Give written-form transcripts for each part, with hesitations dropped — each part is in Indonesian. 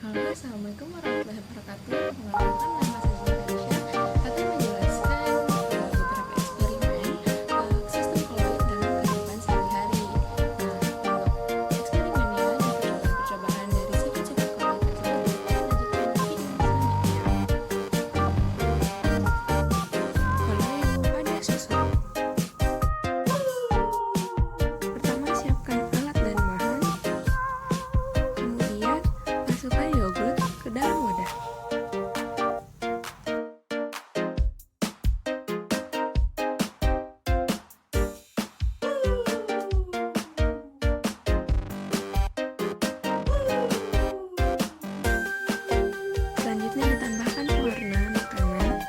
Halo, Assalamualaikum warahmatullahi wabarakatuh. Mengenalkan nama saya Aisyah akan menjelaskan beberapa eksperimen sistem koloid dalam kehidupan sehari-hari. Nah, untuk eksperimennya dan percobaan-percobaan dari sifat-sifat koloid tersebut kita lanjutkan di video selanjutnya. Koloid pada susu. Pertama, siapkan alat dan bahan. Kemudian, masukkan yogurt ke dalam wadah. Selanjutnya ditambahkan pewarna makanan.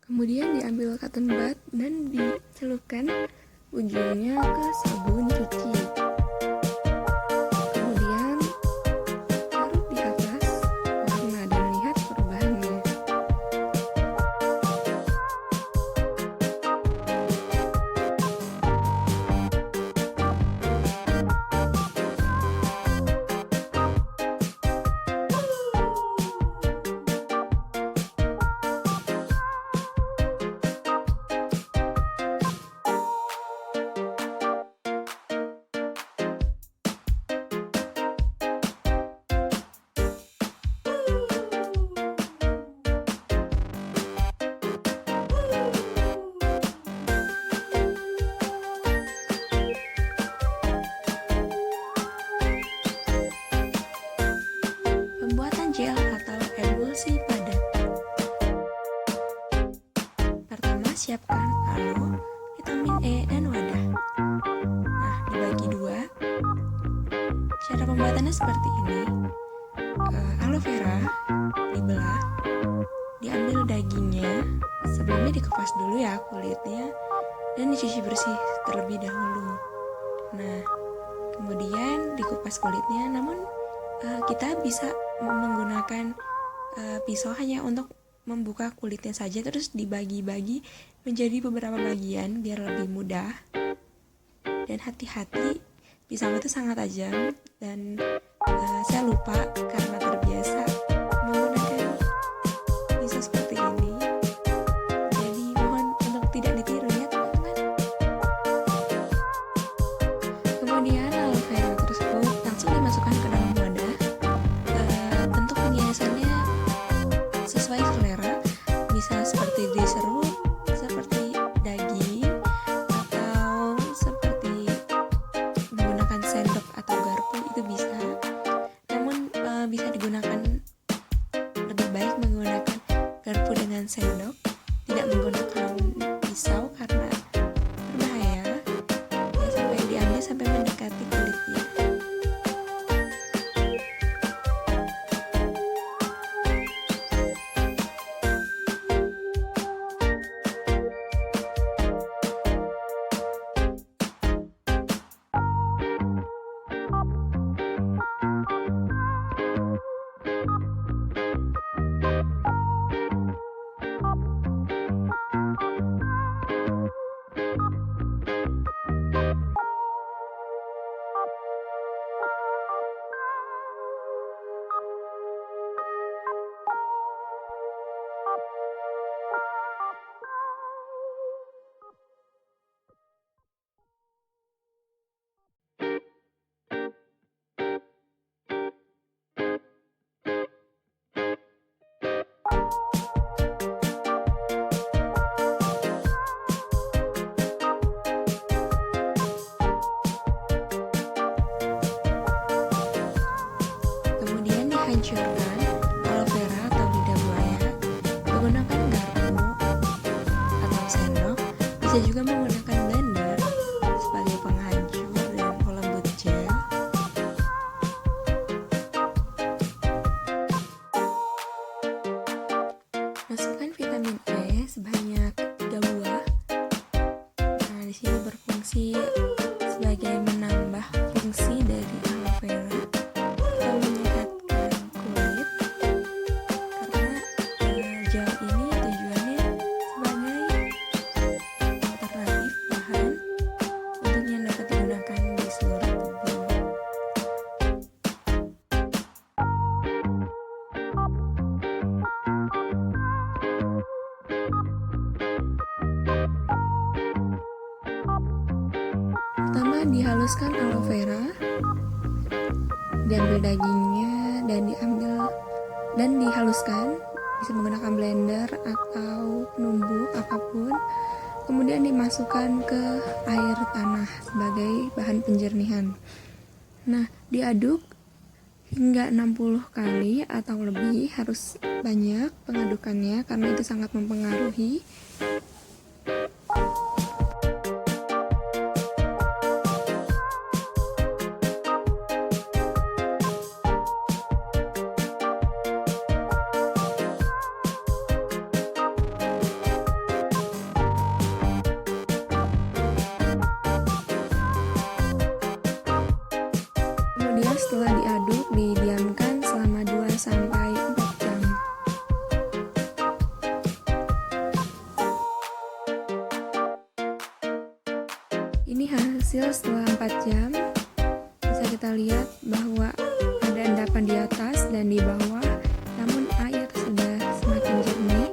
Kemudian diambil cotton bud dan dicelupkan ujungnya ke sabun cuci. Kemudian taruh di atas warna dan lihat perubahannya. Pembuatan gel atau emulsi padat. Pertama, siapkan aloe, vitamin E, dan wadah. Nah, dibagi dua. Cara pembuatannya seperti ini. Aloe vera dibelah, diambil dagingnya, sebelumnya dikupas dulu ya kulitnya, dan dicuci bersih terlebih dahulu. Nah, kemudian dikupas kulitnya, namun kita bisa menggunakan pisau hanya untuk membuka kulitnya saja, terus dibagi-bagi menjadi beberapa bagian biar lebih mudah. Dan hati-hati, pisau itu sangat tajam dan saya lupa karena terbiasa menggunakan pisau seperti ini. Jadi mohon untuk tidak ditiru ya teman-teman. Kemudian aloe vera tersebut langsung dimasukkan ke dalam wadah. Bentuk penghiasannya sesuai selera, bisa seperti diserut, seperti daging, atau seperti menggunakan sendok atau garpu, itu bisa. Namun bisa digunakan, lebih baik menggunakan garpu dengan sendok, tidak menggunakan pisau karena berbahaya ya, sampai diambil sampai mendekati kulitnya. hancurkan aloe vera atau lidah buaya Bisa juga menggunakan blender sebagai penghancur dan pelembut gel. Masukkan vitamin E sebanyak 3 buah. Nah, di sini berfungsi sebagai menambah fungsi dari aloe vera atau menyehatkan kulit, karena gel ini tujuannya sebagai alternatif bahan untuk yang dapat digunakan di seluruh tubuh. Pertama, dihaluskan aloe vera, diambil dagingnya dan dihaluskan, bisa menggunakan blender atau penumbuk apapun. Kemudian dimasukkan ke air tanah sebagai bahan penjernihan. Nah, diaduk hingga 60 kali atau lebih, harus banyak pengadukannya karena itu sangat mempengaruhi. Kemudian setelah diaduk, didiamkan selama 2-4 jam. Ini hasil setelah 4 jam. Bisa kita lihat bahwa ada endapan di atas dan di bawah, namun air sudah semakin jernih.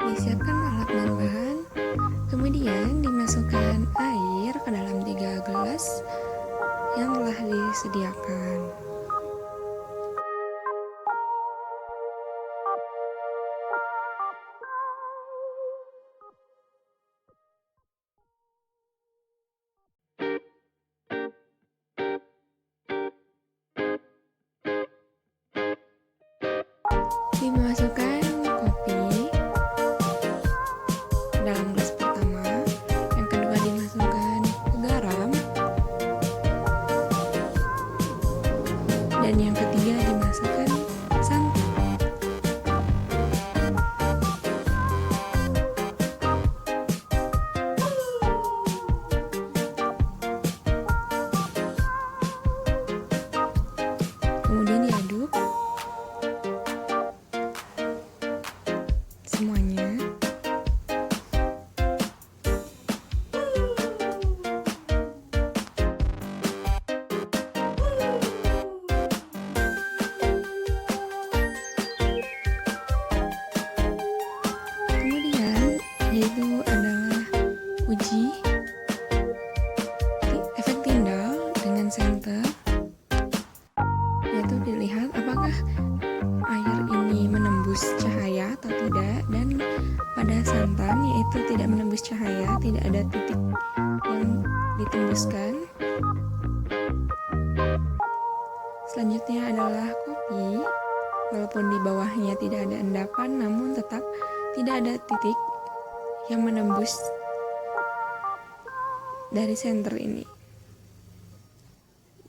Disiapkan alat dan bahan, kemudian dimasukkan air ke dalam 3 gelas yang telah disediakan. Dimasukkan kopi dalam gelas pertama, yang kedua dimasukkan garam, dan yang ketiga dimasukkan santan. Kemudian diaduk semuanya. Kemudian yaitu adalah uji efek tindal dengan senter, yaitu dilihat apakah air ini menembus cahaya atau tidak, dan pada santan yaitu tidak menembus cahaya, tidak ada titik yang ditembuskan. Selanjutnya adalah kopi, walaupun di bawahnya tidak ada endapan, namun tetap tidak ada titik yang menembus dari senter ini.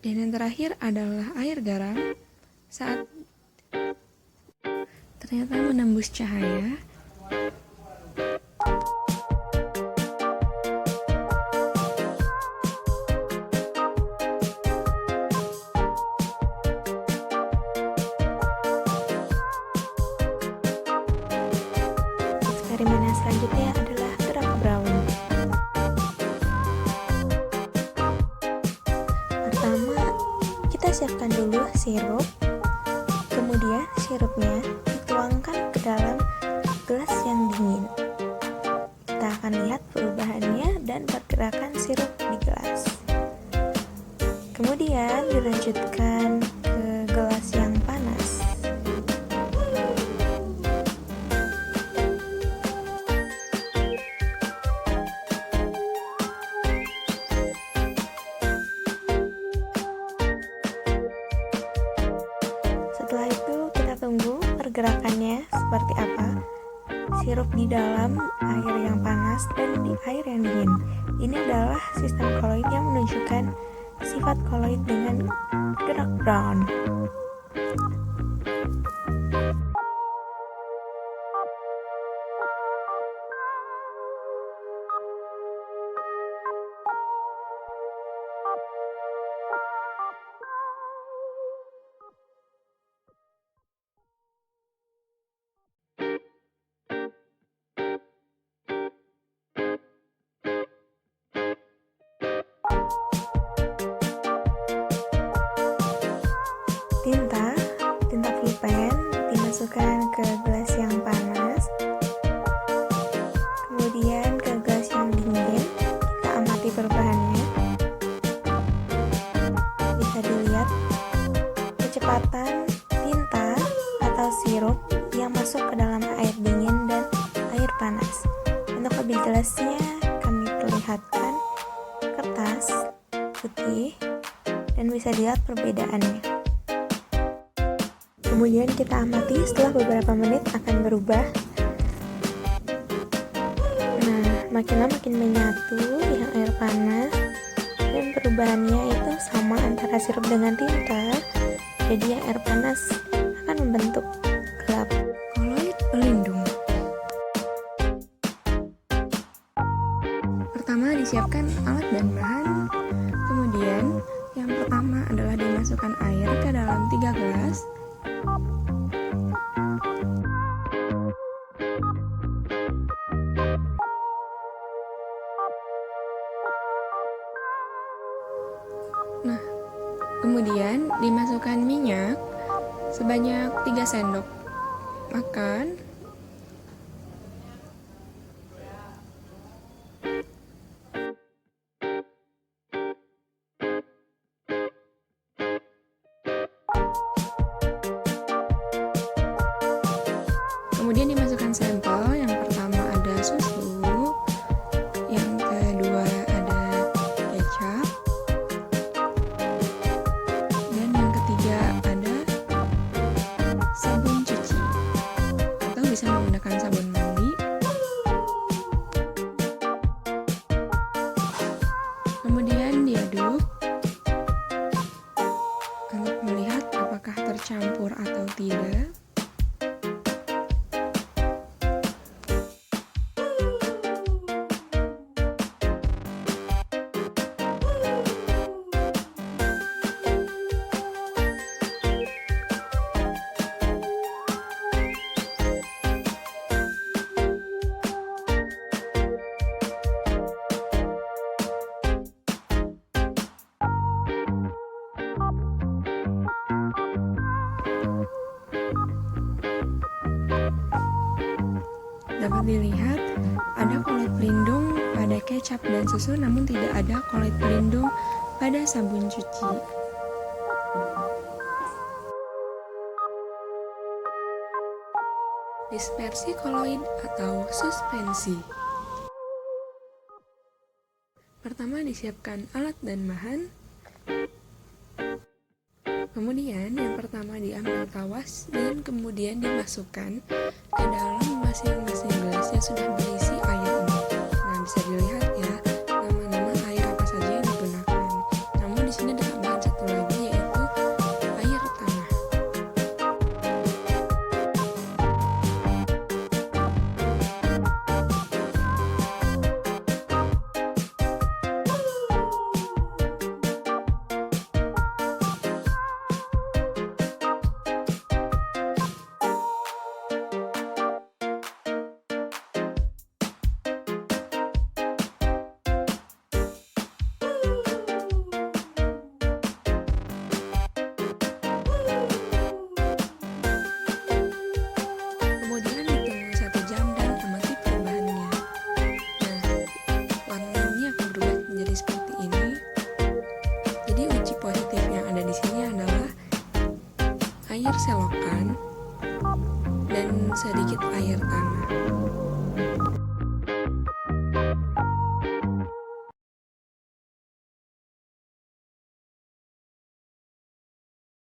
Dan yang terakhir adalah air garam, saat ternyata menembus cahaya. Eksperimen selanjutnya adalah gerak brown. Pertama, kita siapkan dulu sirup. Kemudian sirupnya dituangkan ke dalam gelas yang dingin. Kita akan lihat perubahannya dan pergerakan sirup di gelas. Kemudian dilanjutkan ke gelas yang panas. Setelah itu kita tunggu pergerakannya seperti apa. Sirup di dalam air yang panas dan di air yang dingin. Ini adalah sistem koloid yang menunjukkan sifat koloid dengan gerak Brown. Tinta pulpen dimasukkan ke gelas yang panas, kemudian ke gelas yang dingin. Kita amati perubahannya. Bisa dilihat kecepatan tinta atau sirup yang masuk ke dalam air dingin dan air panas. Untuk lebih jelasnya, kami perlihatkan kertas putih dan bisa dilihat perbedaannya. Kemudian kita amati setelah beberapa menit akan berubah. Nah, makin lama makin menyatu yang air panas, dan perubahannya itu sama antara sirup dengan tinta. Jadi yang air panas akan membentuk gelap. Koloid pelindung. Pertama disiapkan alat dan bahan. Kemudian yang pertama adalah dimasukkan air ke dalam 3 gelas. Nah, kemudian dimasukkan minyak sebanyak 3 sendok makan. Kemudian dimasukkan sampel. Yang pertama ada susu, yang kedua ada kecap, dan yang ketiga ada sabun cuci atau bisa menggunakan sabun mandi. Kemudian diaduk untuk melihat apakah tercampur atau tidak. Dapat dilihat ada koloid pelindung pada kecap dan susu, namun tidak ada koloid pelindung pada sabun cuci. Dispersi koloid atau suspensi. Pertama disiapkan alat dan bahan. Kemudian yang pertama diambil tawas dan kemudian dimasukkan ke dalam masing-masing gelas yang sudah berisi air ini. Nah, bisa dilihat ya nama-nama air apa saja yang digunakan. Namun di sini ada tambahan satu lagi, yaitu air tanah. air selokan dan sedikit air tanah.